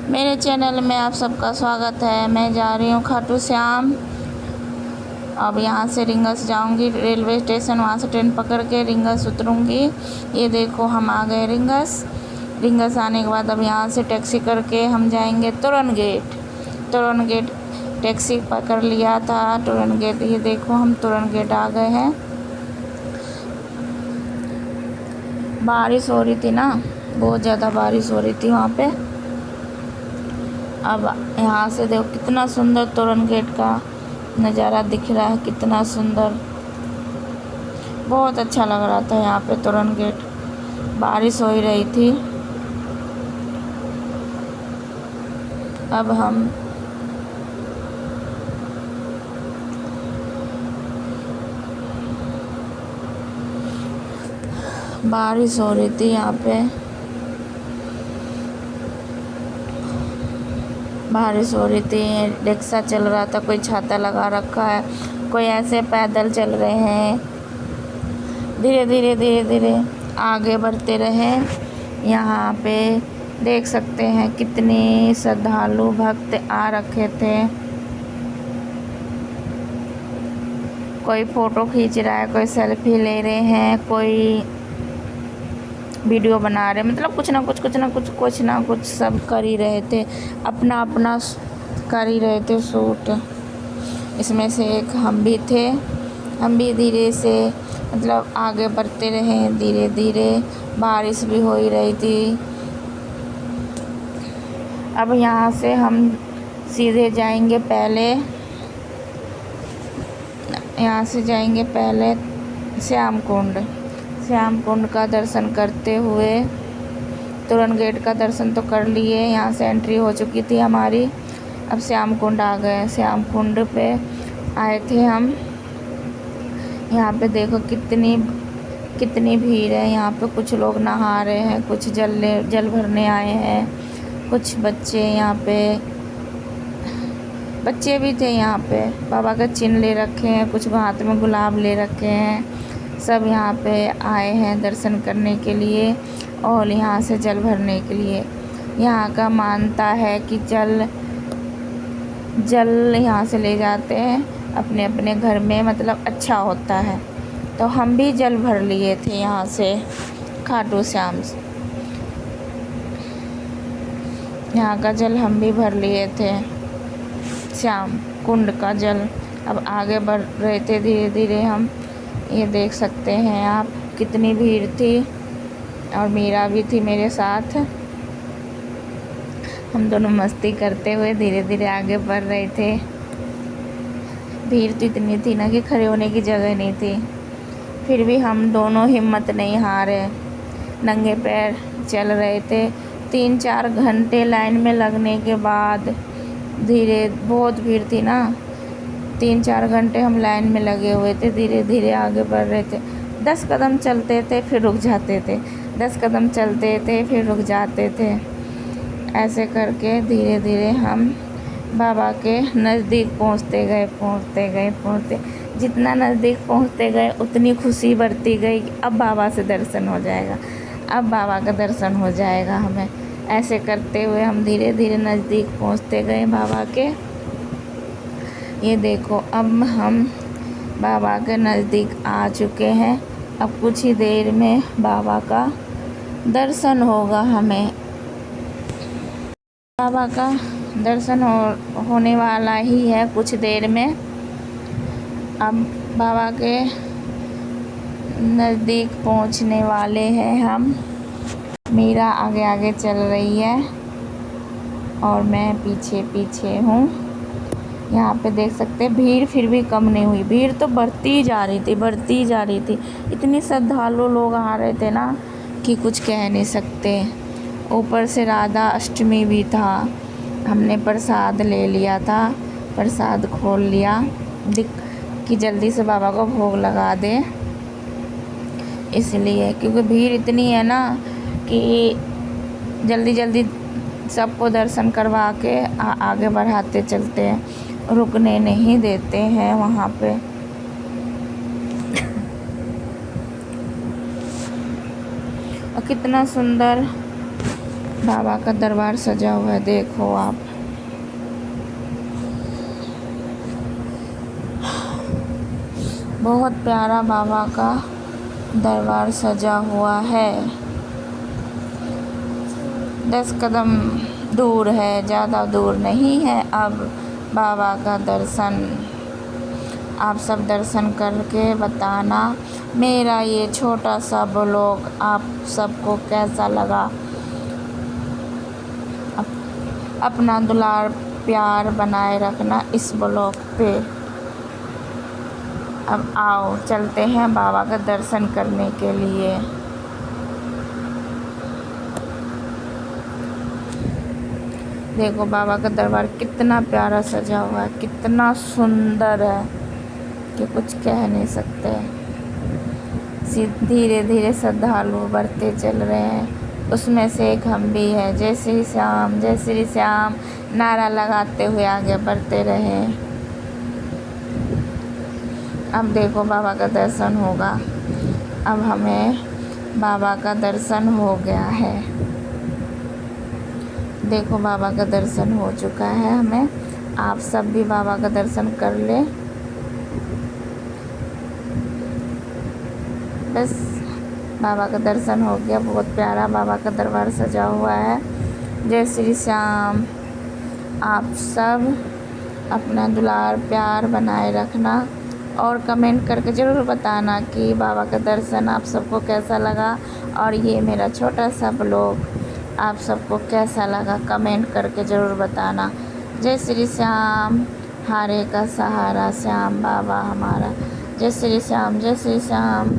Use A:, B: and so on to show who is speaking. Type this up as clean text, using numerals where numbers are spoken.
A: मेरे चैनल में आप सबका स्वागत है। मैं जा रही हूँ खाटू श्याम। अब यहाँ से रिंगस जाऊँगी रेलवे स्टेशन, वहाँ से ट्रेन पकड़ के रिंगस उतरूँगी। ये देखो हम आ गए रिंगस आने के बाद अब यहाँ से टैक्सी करके हम जाएंगे तोरण गेट। टैक्सी पकड़ लिया था तोरण गेट। ये देखो हम तोरण गेट आ गए हैं। बारिश हो रही थी ना, बहुत ज़्यादा बारिश हो रही थी वहाँ पे। अब यहाँ से देखो कितना सुंदर तोरण गेट का नज़ारा दिख रहा है, कितना सुंदर, बहुत अच्छा लग रहा था यहाँ पे तोरण गेट। बारिश हो ही रही थी। अब हम बारिश हो रही थी यहाँ पे, बारिश हो रही थी। रिक्शा चल रहा था, कोई छाता लगा रखा है, कोई ऐसे पैदल चल रहे हैं। धीरे धीरे आगे बढ़ते रहे। यहाँ पे देख सकते हैं कितने श्रद्धालु भक्त आ रखे थे। कोई फ़ोटो खींच रहा है, कोई सेल्फी ले रहे हैं, कोई वीडियो बना रहे, मतलब कुछ ना कुछ सब कर ही रहे थे, अपना कर ही रहे थे शूट। इसमें से एक हम भी थे। हम भी धीरे से मतलब आगे बढ़ते रहे धीरे। बारिश भी हो ही रही थी। अब यहाँ से हम सीधे जाएंगे पहले श्याम कुंड का दर्शन करते हुए। तोरण गेट का दर्शन तो कर लिए, यहाँ से एंट्री हो चुकी थी हमारी। अब श्याम कुंड आ गए। श्याम कुंड पे आए थे हम। यहाँ पे देखो कितनी भीड़ है। यहाँ पे कुछ लोग नहा रहे हैं, कुछ जल भरने आए हैं, कुछ बच्चे यहाँ पे, बच्चे भी थे यहाँ पे। बाबा का चिन्ह ले रखे हैं, कुछ हाथ में गुलाब ले रखे हैं। सब यहाँ पे आए हैं दर्शन करने के लिए और यहाँ से जल भरने के लिए। यहाँ का मानता है कि जल यहाँ से ले जाते हैं अपने अपने घर में, मतलब अच्छा होता है। तो हम भी जल भर लिए थे यहाँ से खाटू श्याम से। यहाँ का जल हम भी भर लिए थे, श्याम कुंड का जल। अब आगे बढ़ रहे थे धीरे हम। ये देख सकते हैं आप कितनी भीड़ थी और मीरा भी थी मेरे साथ। हम दोनों मस्ती करते हुए धीरे आगे बढ़ रहे थे। भीड़ तो इतनी थी ना कि खड़े होने की जगह नहीं थी। फिर भी हम दोनों हिम्मत नहीं हारे, नंगे पैर चल रहे थे। 3-4 घंटे लाइन में लगने के बाद बहुत भीड़ थी ना, 3-4 घंटे हम लाइन में लगे हुए थे। धीरे आगे बढ़ रहे थे। 10 कदम चलते थे फिर रुक जाते थे, 10 कदम चलते थे फिर रुक जाते थे। ऐसे करके धीरे हम बाबा के नज़दीक पहुँचते गए। जितना नज़दीक पहुँचते गए उतनी खुशी बढ़ती गई कि अब बाबा से दर्शन हो जाएगा, अब बाबा का दर्शन हो जाएगा हमें। ऐसे करते हुए हम धीरे नज़दीक पहुँचते गए बाबा के। ये देखो अब हम बाबा के नज़दीक आ चुके हैं। अब कुछ ही देर में बाबा का दर्शन होगा हमें। बाबा का दर्शन होने वाला ही है कुछ देर में। अब बाबा के नज़दीक पहुंचने वाले हैं हम। मीरा आगे चल रही है और मैं पीछे हूँ। यहाँ पे देख सकते हैं भीड़ फिर भी कम नहीं हुई, भीड़ तो बढ़ती जा रही थी। इतनी श्रद्धालु लोग आ रहे थे ना कि कुछ कह नहीं सकते। ऊपर से राधा अष्टमी भी था। हमने प्रसाद ले लिया था, प्रसाद खोल लिया कि जल्दी से बाबा को भोग लगा दें, इसलिए क्योंकि भीड़ इतनी है ना कि जल्दी सबको दर्शन करवा के आगे बढ़ाते चलते हैं, रुकने नहीं देते हैं वहाँ पे। और कितना सुंदर बाबा का दरबार सजा हुआ है, देखो आप। बहुत प्यारा बाबा का दरबार सजा हुआ है। 10 कदम दूर है, ज़्यादा दूर नहीं है। अब बाबा का दर्शन आप सब दर्शन करके बताना। मेरा ये छोटा सा ब्लॉग आप सबको कैसा लगा। अपना दुलार प्यार बनाए रखना इस ब्लॉग पे। अब आओ चलते हैं बाबा का दर्शन करने के लिए। देखो बाबा का दरबार कितना प्यारा सजा हुआ है, कितना सुंदर है कि कुछ कह नहीं सकते। धीरे धीरे श्रद्धालु बढ़ते चल रहे हैं, उसमें से एक हम भी है। जय श्री श्याम, जय श्री श्याम नारा लगाते हुए आगे बढ़ते रहे। अब देखो बाबा का दर्शन होगा। अब हमें बाबा का दर्शन हो गया है। देखो बाबा का दर्शन हो चुका है हमें। आप सब भी बाबा का दर्शन कर ले। बस बाबा का दर्शन हो गया। बहुत प्यारा बाबा का दरबार सजा हुआ है। जय श्री श्याम। आप सब अपना दुलार प्यार बनाए रखना और कमेंट करके ज़रूर बताना कि बाबा का दर्शन आप सबको कैसा लगा। और ये मेरा छोटा सा ब्लॉग आप सबको कैसा लगा, कमेंट करके ज़रूर बताना। जय श्री श्याम। हारे का सहारा श्याम बाबा हमारा। जय श्री श्याम, जय श्री श्याम।